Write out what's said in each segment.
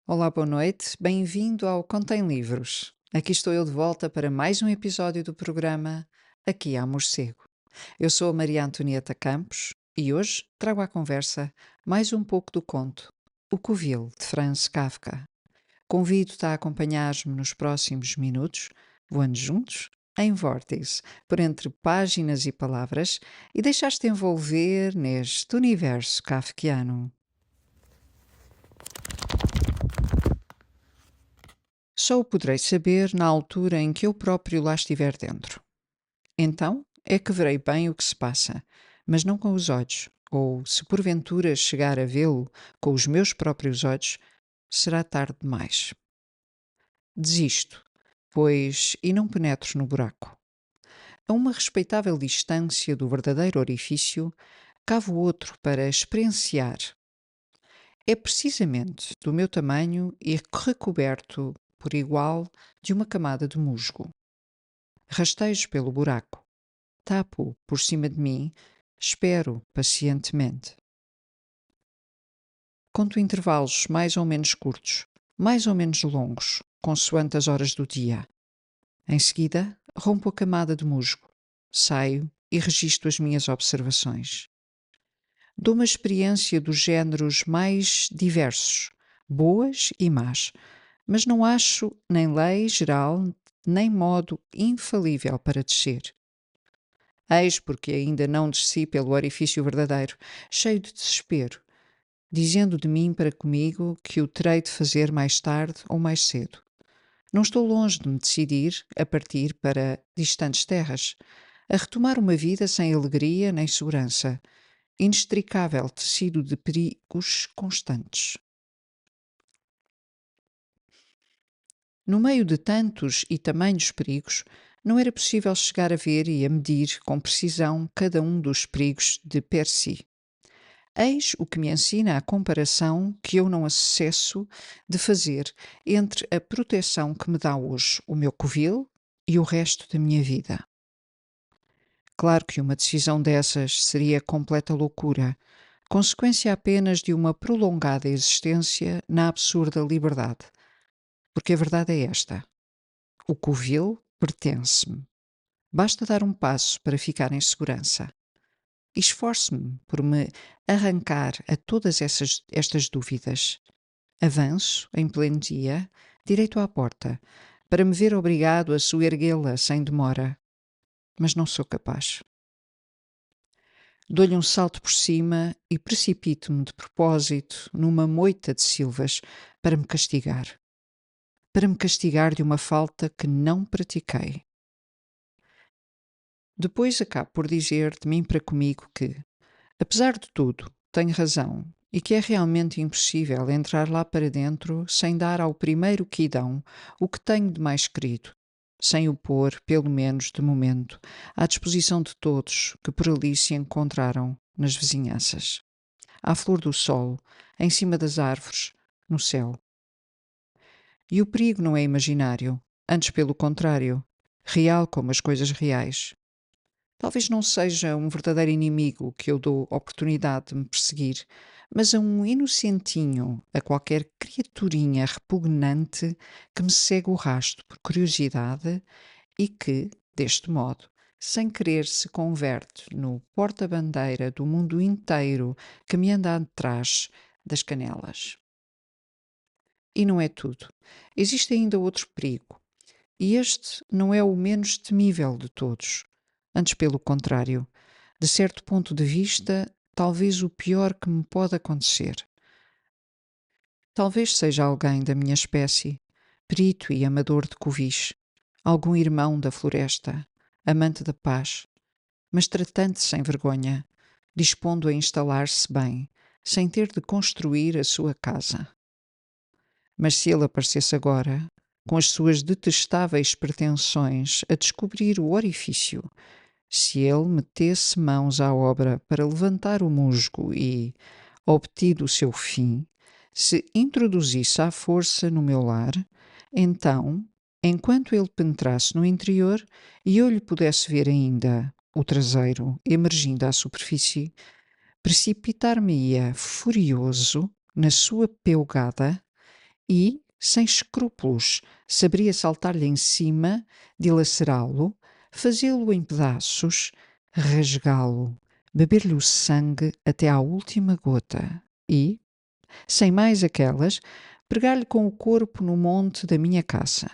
Olá, boa noite. Bem-vindo ao Contém Livros. Aqui estou eu de volta para mais um episódio do programa Aqui há Morcego. Eu sou a Maria Antonieta Campos e hoje trago à conversa mais um pouco do conto O Covil, de Franz Kafka. Convido-te a acompanhar-me nos próximos minutos, voando juntos, em vórtice, por entre páginas e palavras, e deixar-te envolver neste universo kafkiano. Só o poderei saber na altura em que eu próprio lá estiver dentro. Então é que verei bem o que se passa, mas não com os olhos, ou se porventura chegar a vê-lo com os meus próprios olhos, será tarde demais. Desisto, pois, e não penetro no buraco. A uma respeitável distância do verdadeiro orifício, cavo outro para experienciar. É precisamente do meu tamanho e recoberto por igual de uma camada de musgo. Rastejo pelo buraco, tapo por cima de mim, espero pacientemente. Conto intervalos mais ou menos curtos, mais ou menos longos, consoante as horas do dia. Em seguida, rompo a camada de musgo, saio e registro as minhas observações. Dou uma experiência dos géneros mais diversos, boas e más, mas não acho nem lei geral, nem modo infalível para descer. Eis porque ainda não desci pelo orifício verdadeiro, cheio de desespero, dizendo de mim para comigo que o terei de fazer mais tarde ou mais cedo. Não estou longe de me decidir a partir para distantes terras, a retomar uma vida sem alegria nem segurança, inextricável tecido de perigos constantes. No meio de tantos e tamanhos perigos, não era possível chegar a ver e a medir com precisão cada um dos perigos de per si. Eis o que me ensina a comparação que eu não acesso de fazer entre a proteção que me dá hoje o meu covil e o resto da minha vida. Claro que uma decisão dessas seria completa loucura, consequência apenas de uma prolongada existência na absurda liberdade. Porque a verdade é esta: o covil pertence-me. Basta dar um passo para ficar em segurança. Esforço-me por me arrancar a todas estas dúvidas. Avanço, em pleno dia, direito à porta, para me ver obrigado a soerguê-la sem demora. Mas não sou capaz. Dou-lhe um salto por cima e precipito-me de propósito numa moita de silvas para me castigar. Para me castigar de uma falta que não pratiquei. Depois acabo por dizer de mim para comigo que, apesar de tudo, tenho razão e que é realmente impossível entrar lá para dentro sem dar ao primeiro quidão o que tenho de mais querido, sem o pôr, pelo menos de momento, à disposição de todos que por ali se encontraram nas vizinhanças. À flor do sol, em cima das árvores, no céu. E o perigo não é imaginário, antes pelo contrário, real como as coisas reais. Talvez não seja um verdadeiro inimigo que eu dou oportunidade de me perseguir, mas a um inocentinho, a qualquer criaturinha repugnante que me segue o rasto por curiosidade e que, deste modo, sem querer se converte no porta-bandeira do mundo inteiro que me anda atrás das canelas. E não é tudo. Existe ainda outro perigo. E este não é o menos temível de todos. Antes, pelo contrário, de certo ponto de vista, talvez o pior que me pode acontecer. Talvez seja alguém da minha espécie, perito e amador de covis, algum irmão da floresta, amante da paz, mas tratante sem vergonha, dispondo a instalar-se bem, sem ter de construir a sua casa. Mas se ele aparecesse agora, com as suas detestáveis pretensões a descobrir o orifício, se ele metesse mãos à obra para levantar o musgo e, obtido o seu fim, se introduzisse à força no meu lar, então, enquanto ele penetrasse no interior e eu lhe pudesse ver ainda o traseiro emergindo à superfície, precipitar-me-ia furioso na sua peugada e, sem escrúpulos, saberia saltar-lhe em cima, dilacerá-lo, fazê-lo em pedaços, rasgá-lo, beber-lhe o sangue até à última gota e, sem mais aquelas, pregar-lhe com o corpo no monte da minha caça.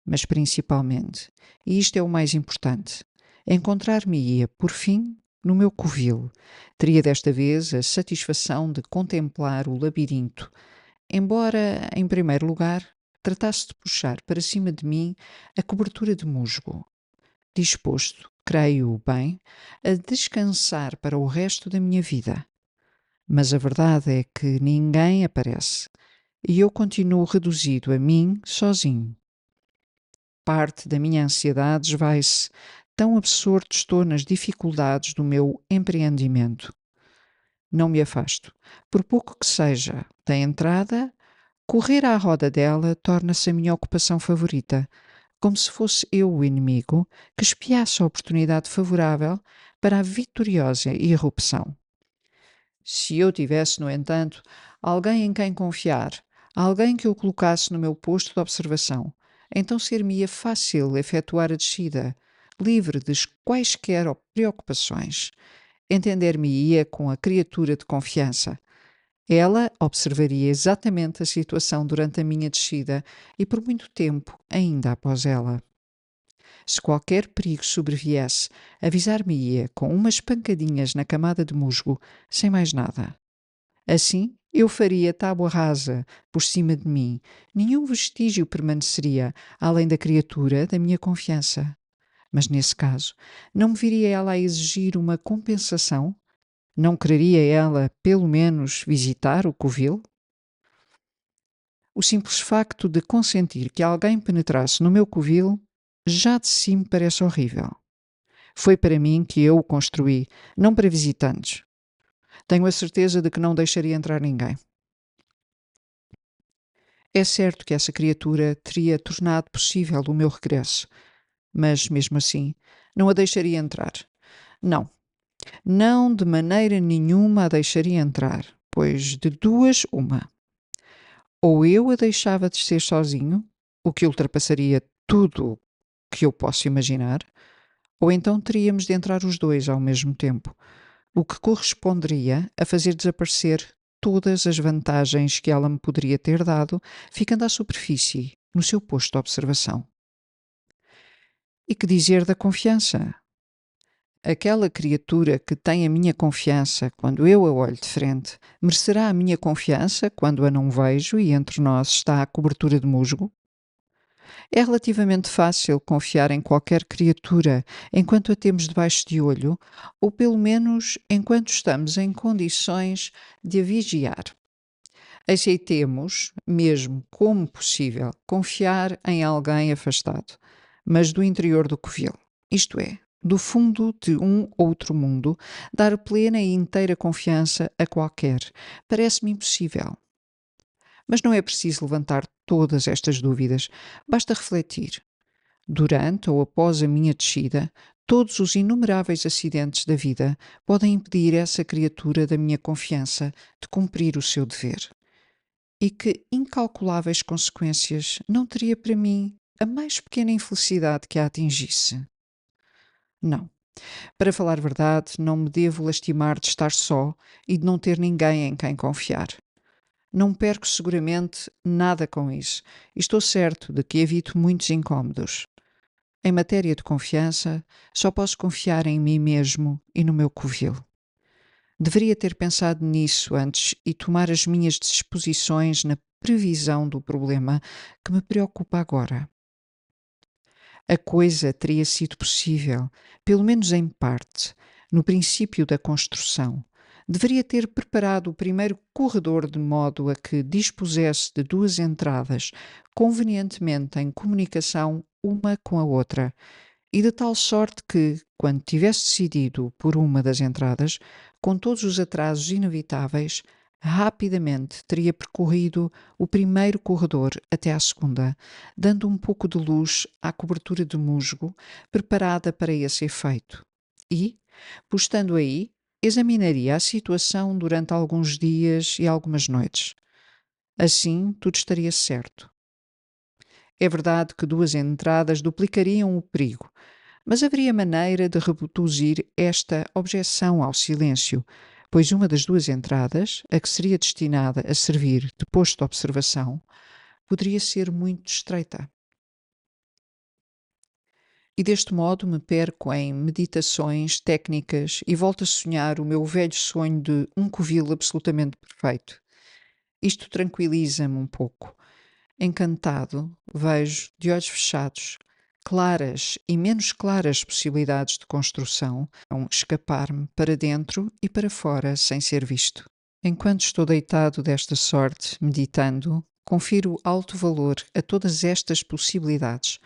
Mas principalmente, e isto é o mais importante, encontrar-me-ia, por fim, no meu covil. Teria desta vez a satisfação de contemplar o labirinto, embora, em primeiro lugar, tratasse de puxar para cima de mim a cobertura de musgo, disposto, creio bem, a descansar para o resto da minha vida. Mas a verdade é que ninguém aparece e eu continuo reduzido a mim sozinho. Parte da minha ansiedade esvai-se, tão absorto estou nas dificuldades do meu empreendimento. Não me afasto, por pouco que seja, da entrada. Correr à roda dela torna-se a minha ocupação favorita, como se fosse eu o inimigo que espiasse a oportunidade favorável para a vitoriosa irrupção. Se eu tivesse, no entanto, alguém em quem confiar, alguém que eu colocasse no meu posto de observação, então ser-me-ia fácil efetuar a descida, livre de quaisquer preocupações. Entender-me-ia com a criatura de confiança. Ela observaria exatamente a situação durante a minha descida e por muito tempo ainda após ela. Se qualquer perigo sobreviesse, avisar-me-ia com umas pancadinhas na camada de musgo, sem mais nada. Assim, eu faria tábua rasa por cima de mim. Nenhum vestígio permaneceria, além da criatura da minha confiança. Mas nesse caso, não me viria ela a exigir uma compensação? Não quereria ela, pelo menos, visitar o covil? O simples facto de consentir que alguém penetrasse no meu covil já de si me parece horrível. Foi para mim que eu o construí, não para visitantes. Tenho a certeza de que não deixaria entrar ninguém. É certo que essa criatura teria tornado possível o meu regresso, mas mesmo assim não a deixaria entrar. Não, não de maneira nenhuma a deixaria entrar, pois de duas uma. Ou eu a deixava descer sozinho, o que ultrapassaria tudo o que eu posso imaginar, ou então teríamos de entrar os dois ao mesmo tempo, o que corresponderia a fazer desaparecer todas as vantagens que ela me poderia ter dado, ficando à superfície, no seu posto de observação. E que dizer da confiança? Aquela criatura que tem a minha confiança quando eu a olho de frente, merecerá a minha confiança quando a não vejo e entre nós está a cobertura de musgo? É relativamente fácil confiar em qualquer criatura enquanto a temos debaixo de olho, ou pelo menos enquanto estamos em condições de a vigiar. Aceitemos, mesmo como possível, confiar em alguém afastado, mas do interior do covil, isto é, do fundo de um outro mundo, dar plena e inteira confiança a qualquer. Parece-me impossível. Mas não é preciso levantar todas estas dúvidas, basta refletir. Durante ou após a minha descida, todos os inumeráveis acidentes da vida podem impedir essa criatura da minha confiança de cumprir o seu dever. E que incalculáveis consequências não teria para mim a mais pequena infelicidade que a atingisse? Não. Para falar verdade, não me devo lastimar de estar só e de não ter ninguém em quem confiar. Não perco seguramente nada com isso, e estou certo de que evito muitos incômodos. Em matéria de confiança, só posso confiar em mim mesmo e no meu covil. Deveria ter pensado nisso antes e tomar as minhas disposições na previsão do problema que me preocupa agora. A coisa teria sido possível, pelo menos em parte, no princípio da construção. Deveria ter preparado o primeiro corredor de modo a que dispusesse de duas entradas, convenientemente em comunicação uma com a outra, e de tal sorte que, quando tivesse decidido por uma das entradas, com todos os atrasos inevitáveis, rapidamente teria percorrido o primeiro corredor até à segunda, dando um pouco de luz à cobertura de musgo preparada para esse efeito. E, postando aí, examinaria a situação durante alguns dias e algumas noites. Assim, tudo estaria certo. É verdade que 2 entradas duplicariam o perigo, mas haveria maneira de reduzir esta objeção ao silêncio, pois uma das 2 entradas, a que seria destinada a servir de posto de observação, poderia ser muito estreita. E deste modo me perco em meditações técnicas e volto a sonhar o meu velho sonho de um covil absolutamente perfeito. Isto tranquiliza-me um pouco. Encantado, vejo, de olhos fechados, claras e menos claras possibilidades de construção, escapar-me para dentro e para fora sem ser visto. Enquanto estou deitado desta sorte, meditando, confiro alto valor a todas estas possibilidades,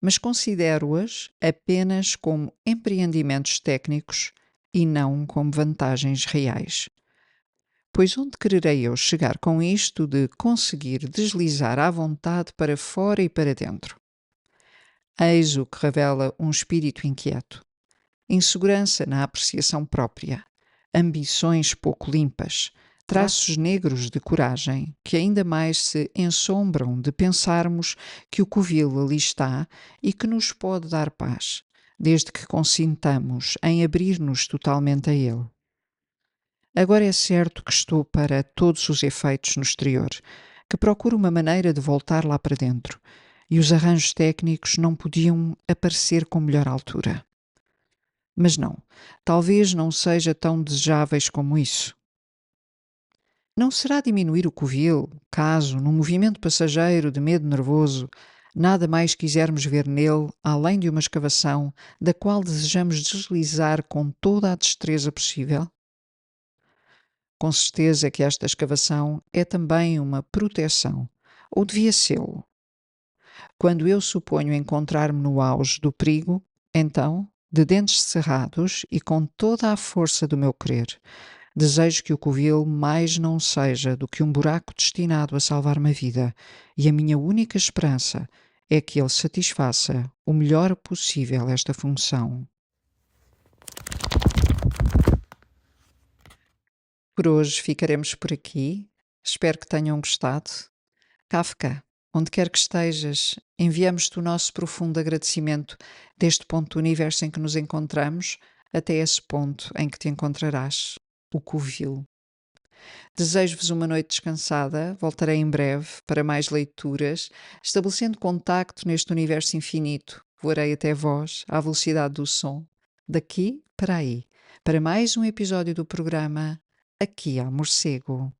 mas considero-as apenas como empreendimentos técnicos e não como vantagens reais. Pois onde quererei eu chegar com isto de conseguir deslizar à vontade para fora e para dentro? Eis o que revela um espírito inquieto. Insegurança na apreciação própria, ambições pouco limpas, traços negros de coragem que ainda mais se ensombram de pensarmos que o covil ali está e que nos pode dar paz, desde que consintamos em abrir-nos totalmente a ele. Agora é certo que estou para todos os efeitos no exterior, que procuro uma maneira de voltar lá para dentro, e os arranjos técnicos não podiam aparecer com melhor altura. Mas não, talvez não seja tão desejáveis como isso. Não será diminuir o covil, caso, num movimento passageiro de medo nervoso, nada mais quisermos ver nele, além de uma escavação, da qual desejamos deslizar com toda a destreza possível? Com certeza que esta escavação é também uma proteção, ou devia ser-lo. Quando eu suponho encontrar-me no auge do perigo, então, de dentes cerrados e com toda a força do meu querer, desejo que o covil mais não seja do que um buraco destinado a salvar-me a vida, e a minha única esperança é que ele satisfaça o melhor possível esta função. Por hoje ficaremos por aqui. Espero que tenham gostado. Kafka, onde quer que estejas, enviamos-te o nosso profundo agradecimento deste ponto do universo em que nos encontramos até esse ponto em que te encontrarás, o covil. Desejo-vos uma noite descansada. Voltarei em breve para mais leituras, estabelecendo contacto neste universo infinito. Voarei até vós, à velocidade do som, daqui para aí, para mais um episódio do programa Aqui ao Morcego.